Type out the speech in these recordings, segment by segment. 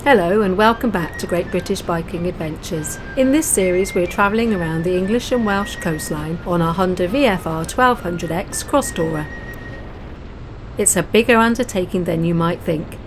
Hello and welcome back to Great British Biking Adventures. In this series we're travelling around the English and Welsh coastline on our Honda VFR1200X Crosstourer. It's a bigger undertaking than you might think.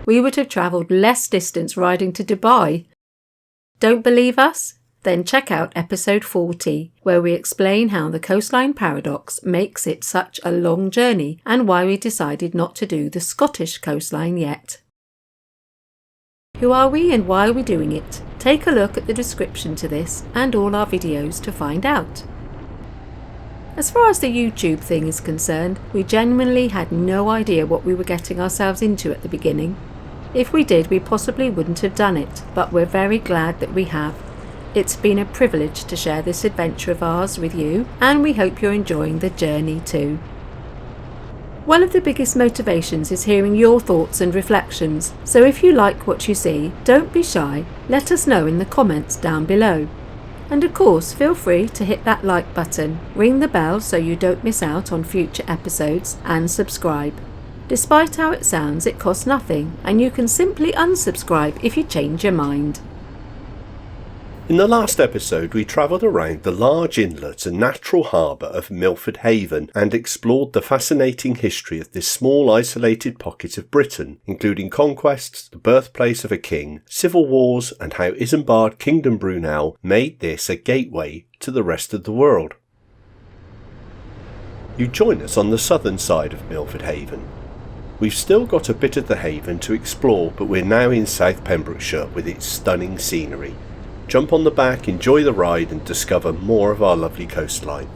We would have travelled less distance riding to Dubai. Don't believe us? Then check out episode 40, where we explain how the coastline paradox makes it such a long journey and why we decided not to do the Scottish coastline yet. Who are we and why are we doing it? Take a look at the description to this and all our videos to find out. As far as the YouTube thing is concerned, we genuinely had no idea what we were getting ourselves into at the beginning. If we did, we possibly wouldn't have done it, but we're very glad that we have. It's been a privilege to share this adventure of ours with you, and we hope you're enjoying the journey too. One of the biggest motivations is hearing your thoughts and reflections, so if you like what you see, don't be shy, let us know in the comments down below. And of course, feel free to hit that like button, ring the bell so you don't miss out on future episodes, and subscribe. Despite how it sounds, it costs nothing, and you can simply unsubscribe if you change your mind. In the last episode we travelled around the large inlet and natural harbour of Milford Haven and explored the fascinating history of this small isolated pocket of Britain, including conquests, the birthplace of a king, civil wars and how Isambard Kingdom Brunel made this a gateway to the rest of the world. You join us on the southern side of Milford Haven. We've still got a bit of the haven to explore, but we're now in South Pembrokeshire with its stunning scenery. Jump on the back, enjoy the ride and discover more of our lovely coastline.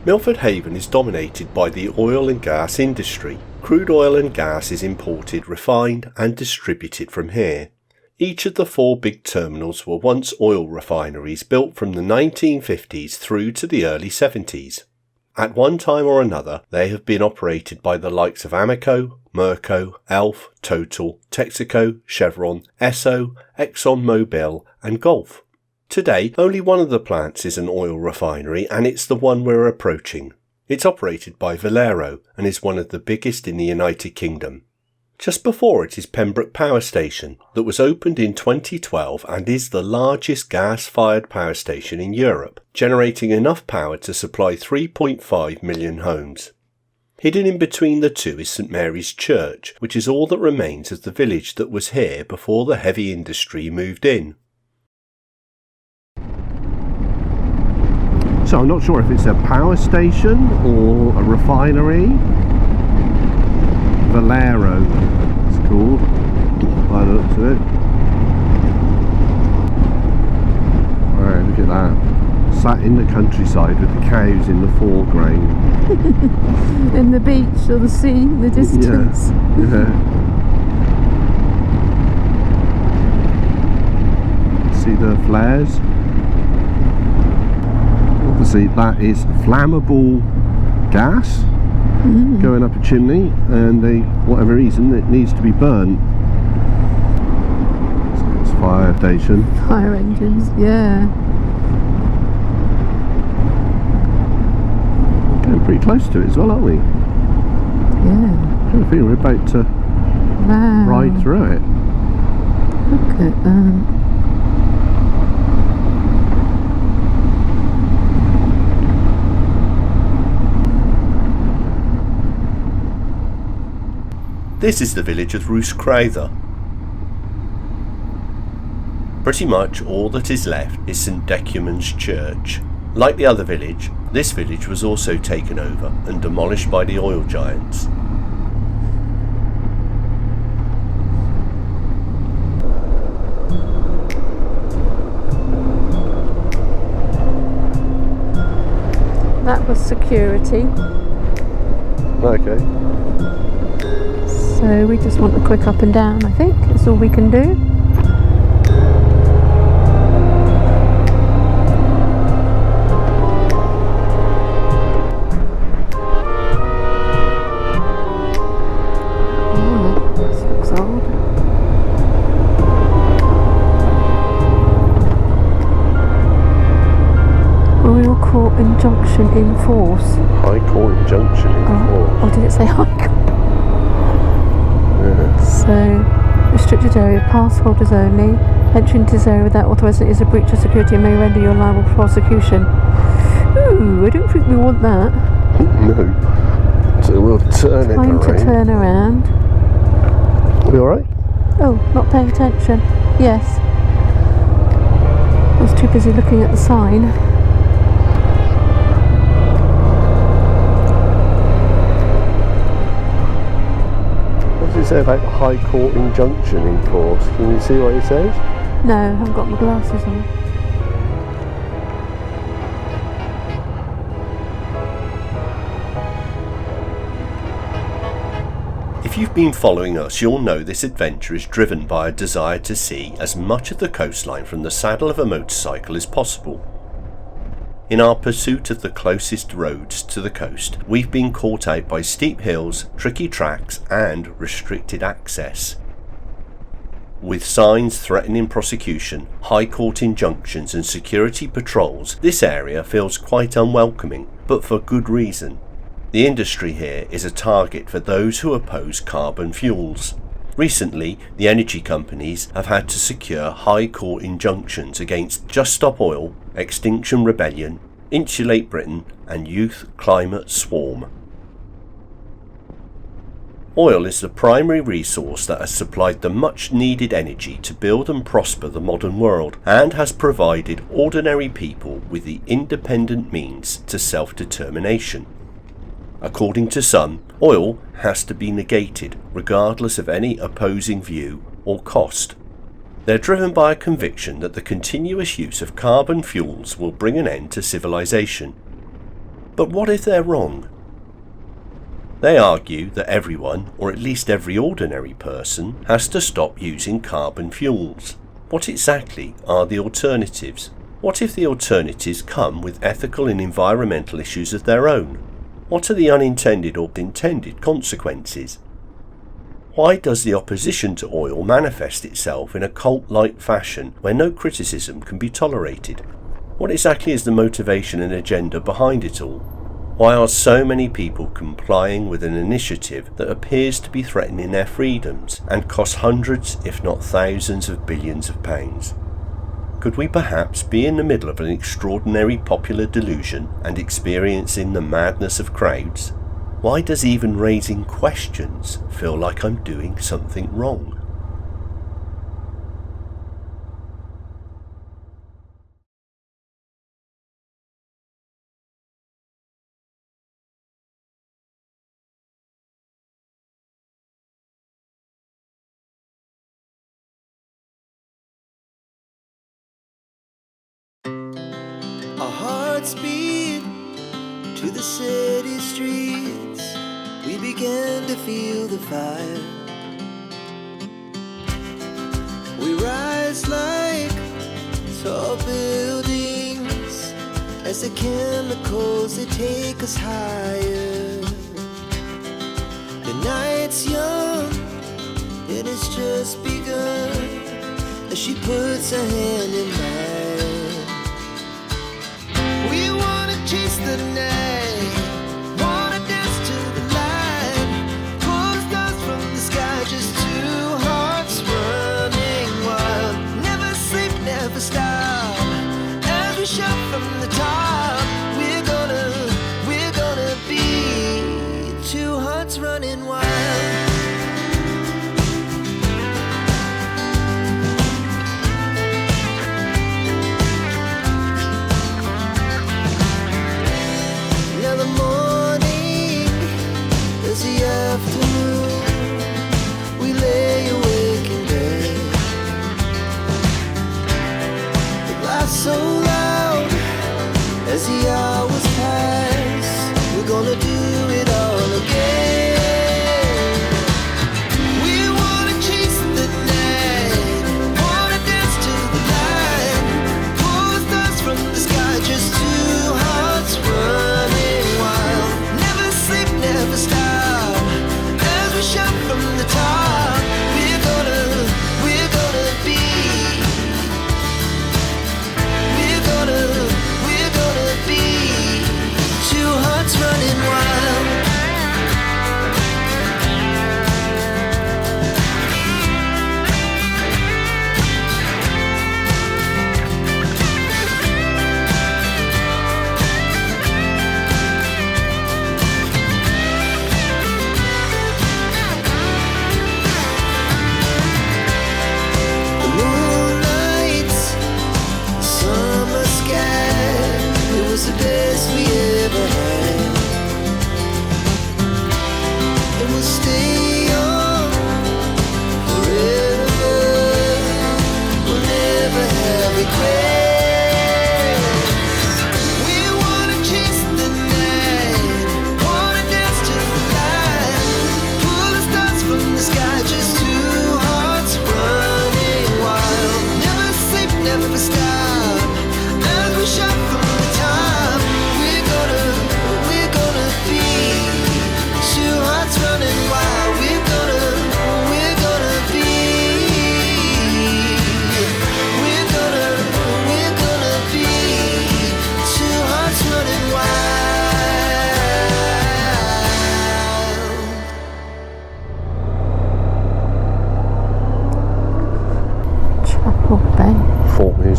Milford Haven is dominated by the oil and gas industry. Crude oil and gas is imported, refined and distributed from here. Each of the 4 big terminals were once oil refineries built from the 1950s through to the early 70s. At one time or another, they have been operated by the likes of Amoco, Merco, Elf, Total, Texaco, Chevron, Esso, ExxonMobil and Gulf. Today, only one of the plants is an oil refinery and it's the one we're approaching. It's operated by Valero and is one of the biggest in the United Kingdom. Just before it is Pembroke Power Station that was opened in 2012 and is the largest gas-fired power station in Europe, generating enough power to supply 3.5 million homes. Hidden in between the two is St Mary's Church, which is all that remains of the village that was here before the heavy industry moved in. So I'm not sure if it's a power station or a refinery. Valero it's called, by the looks of it. Alright, look at that. Sat in the countryside with the cows in the foreground. And the beach or the sea in the distance. Yeah. See the flares? Obviously that is flammable gas. Going up a chimney, and whatever reason it needs to be burnt. So it's fire station. Fire engines, yeah. Getting pretty close to it as well, aren't we? Yeah. I kind of feel we're about to ride through it. Look at that. This is the village of Rooscrowther. Pretty much all that is left is St Decuman's Church. Like the other village, this village was also taken over and demolished by the oil giants. That was security. Okay. So we just want a quick up and down, I think. That's all we can do. Oh, this looks old. Royal Court Injunction in force. High Court Injunction in force. Oh, did it say High Court? Yeah. So Restricted area, pass holders only. Entry into this area without authorization is a breach of security and may render you liable for prosecution. Ooh, I don't think we want that. No. So we'll turn it around. Time to turn around. We alright? Oh, not paying attention. Yes. I was too busy looking at the sign. What does it say about High Court Injunction in course? Can you see what it says? No, I haven't got my glasses on. If you've been following us, you'll know this adventure is driven by a desire to see as much of the coastline from the saddle of a motorcycle as possible. In our pursuit of the closest roads to the coast, we've been caught out by steep hills, tricky tracks and restricted access. With signs threatening prosecution, high court injunctions and security patrols, this area feels quite unwelcoming, but for good reason. The industry here is a target for those who oppose carbon fuels. Recently, the energy companies have had to secure high court injunctions against Just Stop Oil, Extinction Rebellion, Insulate Britain and Youth Climate Swarm. Oil is the primary resource that has supplied the much needed energy to build and prosper the modern world, and has provided ordinary people with the independent means to self-determination. According to some, oil has to be negated regardless of any opposing view or cost. They're driven by a conviction that the continuous use of carbon fuels will bring an end to civilization. But what if they're wrong? They argue that everyone, or at least every ordinary person, has to stop using carbon fuels. What exactly are the alternatives? What if the alternatives come with ethical and environmental issues of their own? What are the unintended or intended consequences? Why does the opposition to oil manifest itself in a cult-like fashion where no criticism can be tolerated? What exactly is the motivation and agenda behind it all? Why are so many people complying with an initiative that appears to be threatening their freedoms and costs hundreds, if not thousands of billions of pounds? Could we perhaps be in the middle of an extraordinary popular delusion and experiencing the madness of crowds? Why does even raising questions feel like I'm doing something wrong? Our hearts beat to the city streets. We began to feel the fire. We rise like tall buildings as the chemicals, they take us higher. The night's young, it has just begun as she puts her hand in mine. We wanna chase the night, wanna dance to the light, pull the stars from the sky, just two hearts running wild. Never sleep, never stop, as we shout from the top. We're gonna be two hearts running wild.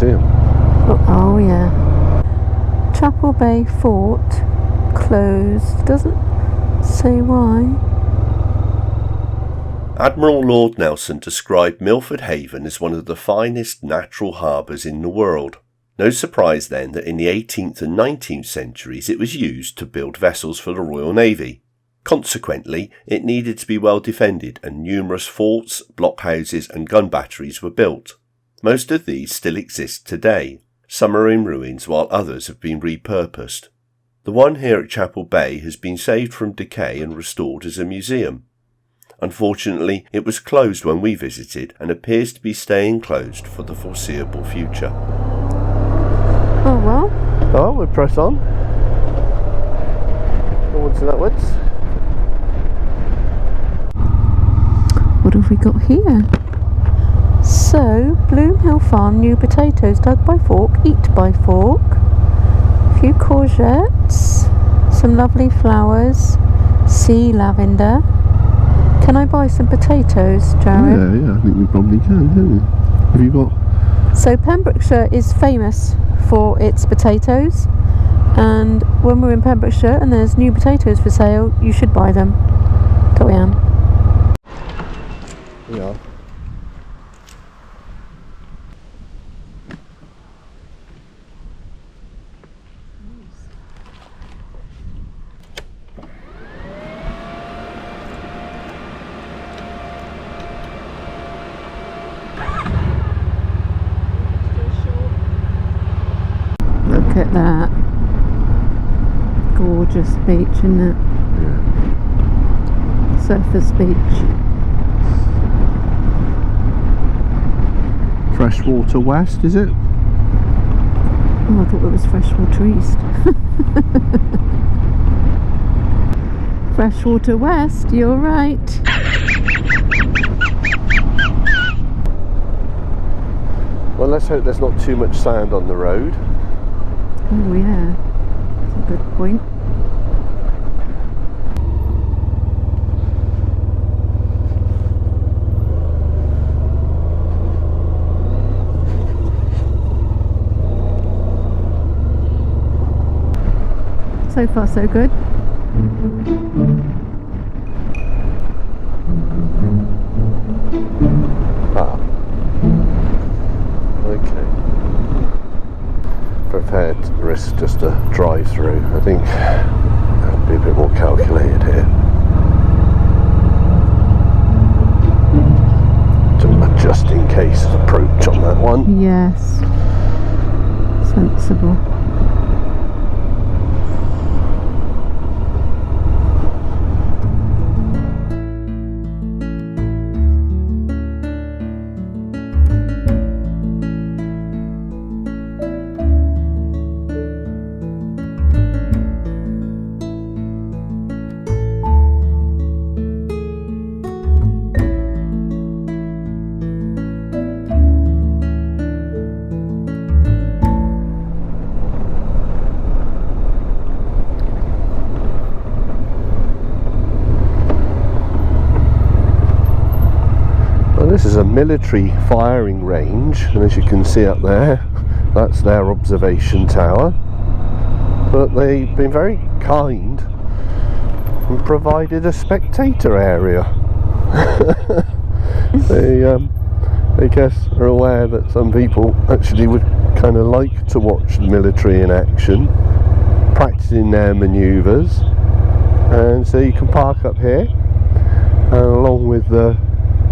museum. Oh yeah. Chapel Bay Fort closed. Doesn't say why. Admiral Lord Nelson described Milford Haven as one of the finest natural harbours in the world. No surprise then that in the 18th and 19th centuries it was used to build vessels for the Royal Navy. Consequently, it needed to be well defended and numerous forts, blockhouses and gun batteries were built. Most of these still exist today. Some are in ruins while others have been repurposed. The one here at Chapel Bay has been saved from decay and restored as a museum. Unfortunately, it was closed when we visited and appears to be staying closed for the foreseeable future. Oh well. Oh, we'll press on. Onwards and upwards. What have we got here? So, Bloomhill Farm, new potatoes, dug by fork, eat by fork. A few courgettes, some lovely flowers, sea lavender. Can I buy some potatoes, Jared? Yeah, I think we probably can, don't we? Have you got... So Pembrokeshire is famous for its potatoes, and when we're in Pembrokeshire and there's new potatoes for sale, you should buy them. Go on. Yeah. Look at that. Gorgeous beach, isn't it? Yeah. Surfers Beach. Freshwater West, is it? Oh, I thought it was Freshwater East. Freshwater West, you're right. Well, let's hope there's not too much sand on the road. Oh yeah, that's a good point. So far so good. Ah. Okay. Prepared to risk just a drive through. I think I'll be a bit more calculated here. Just in case approach on that one. Yes. Sensible. This is a military firing range, and as you can see up there, that's their observation tower. But they've been very kind and provided a spectator area. I guess are aware that some people actually would kind of like to watch the military in action, practicing their manoeuvres, and so you can park up here, and along with the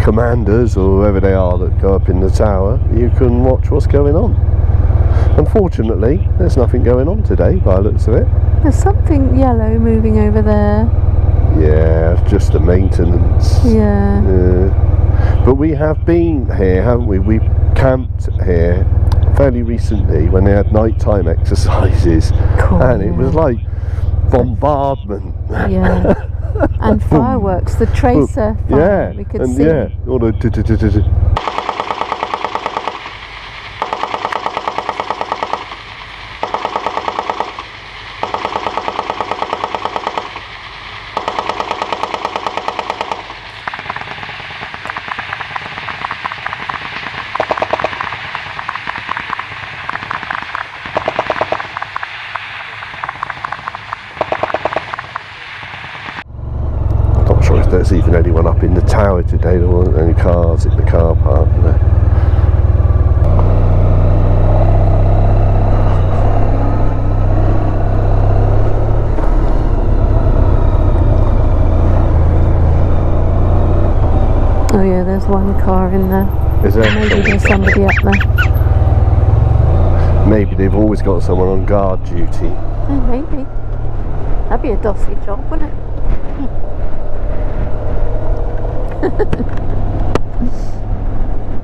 commanders or whoever they are that go up in the tower, you can watch what's going on. Unfortunately, there's nothing going on today by the looks of it. There's something yellow moving over there. Yeah, it's just the maintenance. Yeah. But we have been here, haven't we? We camped here fairly recently when they had nighttime exercises, Cool, and it was like bombardment. Yeah. And fireworks, the tracer fire, Yeah, we could and see. yeah, all the was even anyone up in the tower today. There weren't any cars in the car park there. Oh yeah, there's one car in there. Is there? Maybe there's somebody up there. Maybe they've always got someone on guard duty. Oh, maybe. That'd be a dossy job, wouldn't it?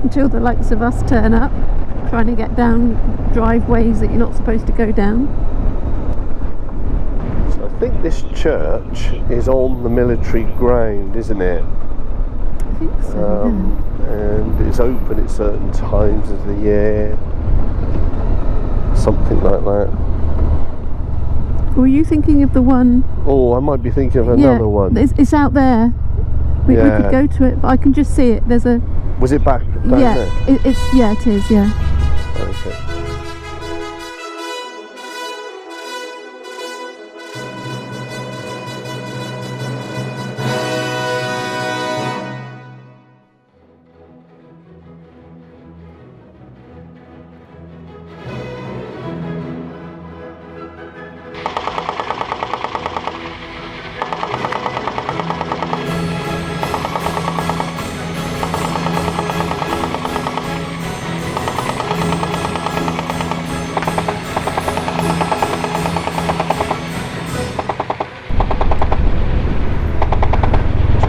Until the likes of us turn up, trying to get down driveways that you're not supposed to go down. So I think this church is on the military ground, isn't it? I think so, And it's open at certain times of the year. Something like that. Were you thinking of the one? Oh, I might be thinking of another one. It's out there. We could go to it, but I can just see it. There's a. Was it back down there? It is. Yeah. Okay.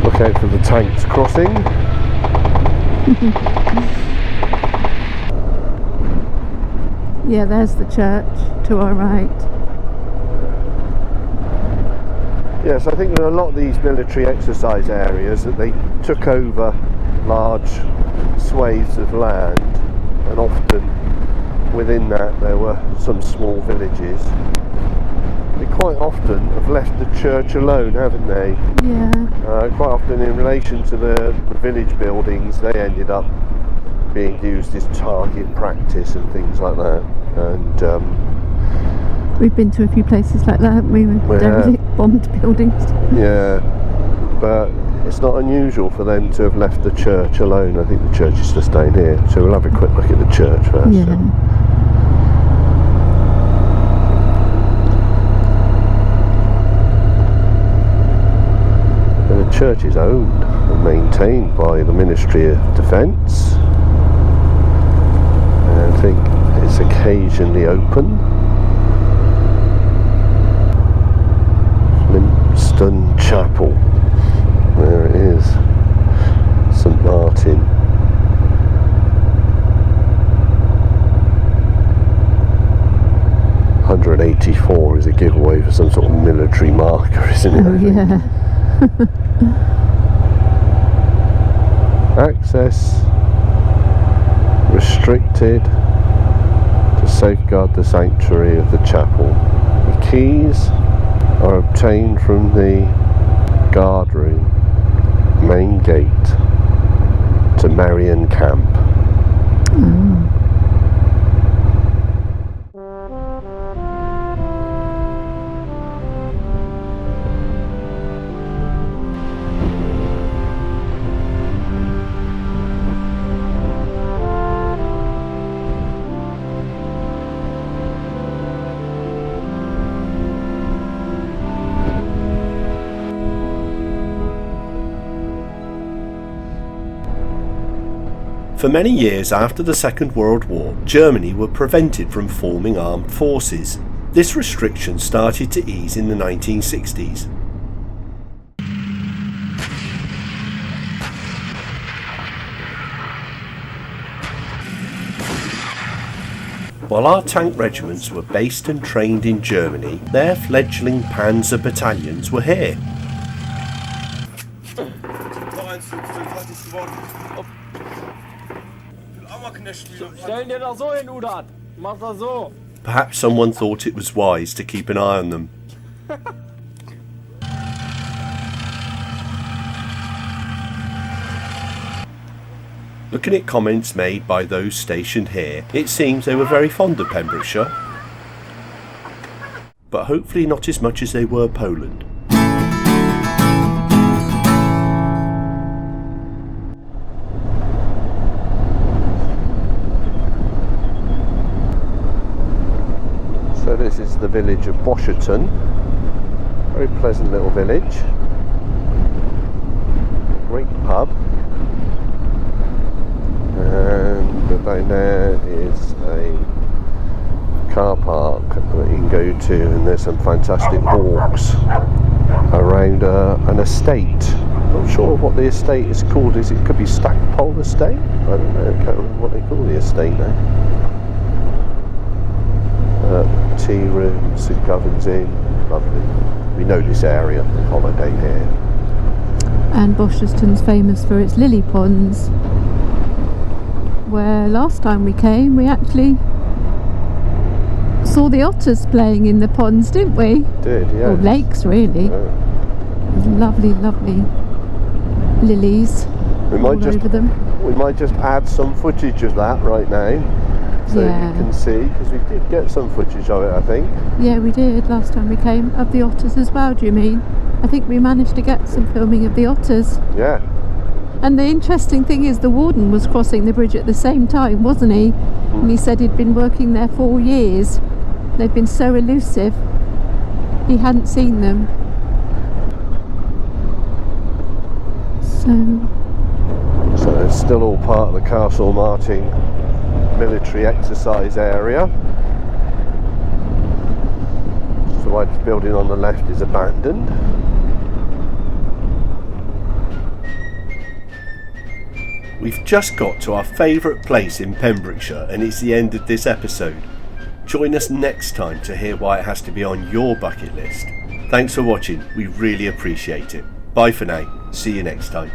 Look out for the tanks crossing. Yeah, there's the church to our right. Yes, I think there are a lot of these military exercise areas that they took over large swathes of land, and often within that there were some small villages. They quite often have left the church alone, haven't they? Yeah. Quite often in relation to the village buildings, they ended up being used as target practice and things like that. And we've been to a few places like that, haven't we? With derelict bombed buildings. Yeah, but it's not unusual for them to have left the church alone. I think the church is just down here, so we'll have a quick look at the church first. Yeah. The church is owned and maintained by the Ministry of Defence, and I think it's occasionally open. Flintstone Chapel, there it is, St Martin. .184 is a giveaway for some sort of military marker, isn't it? Oh yeah. Access restricted to safeguard the sanctuary of the chapel. The keys are obtained from the guard room, main gate to Marion Camp. For many years after the Second World War, Germany were prevented from forming armed forces. This restriction started to ease in the 1960s. While our tank regiments were based and trained in Germany, their fledgling Panzer battalions were here. Stellen dir das so hin, Udan. Mach das so. Perhaps someone thought it was wise to keep an eye on them. Looking at comments made by those stationed here, it seems they were very fond of Pembrokeshire, but hopefully not as much as they were Poland. This is the village of Bosherton. Very pleasant little village. Great pub. And down there is a car park that you can go to, and there's some fantastic walks around an estate. Not sure what the estate is called. It could be Stackpole Estate? I don't know, I can't remember what they call the estate now. Tea room, St Govin's Inn, lovely. We know this area, holiday here. And Bosherton's famous for its lily ponds, where last time we came we actually saw the otters playing in the ponds, didn't we? Did, yeah. Or lakes, really. Lovely, lovely lilies all over them. We might just add some footage of that right now, so you can see, because we did get some footage of it, I think. Yeah, we did last time we came, of the otters as well, do you mean? I think we managed to get some filming of the otters. Yeah. And the interesting thing is the warden was crossing the bridge at the same time, wasn't he? And he said he'd been working there 4 years. They've been so elusive, he hadn't seen them. So it's still all part of the Castle Martin military exercise area. So the building on the left is abandoned. We've just got to our favourite place in Pembrokeshire, and it's the end of this episode. Join us next time to hear why it has to be on your bucket list. Thanks for watching, we really appreciate it. Bye for now, see you next time.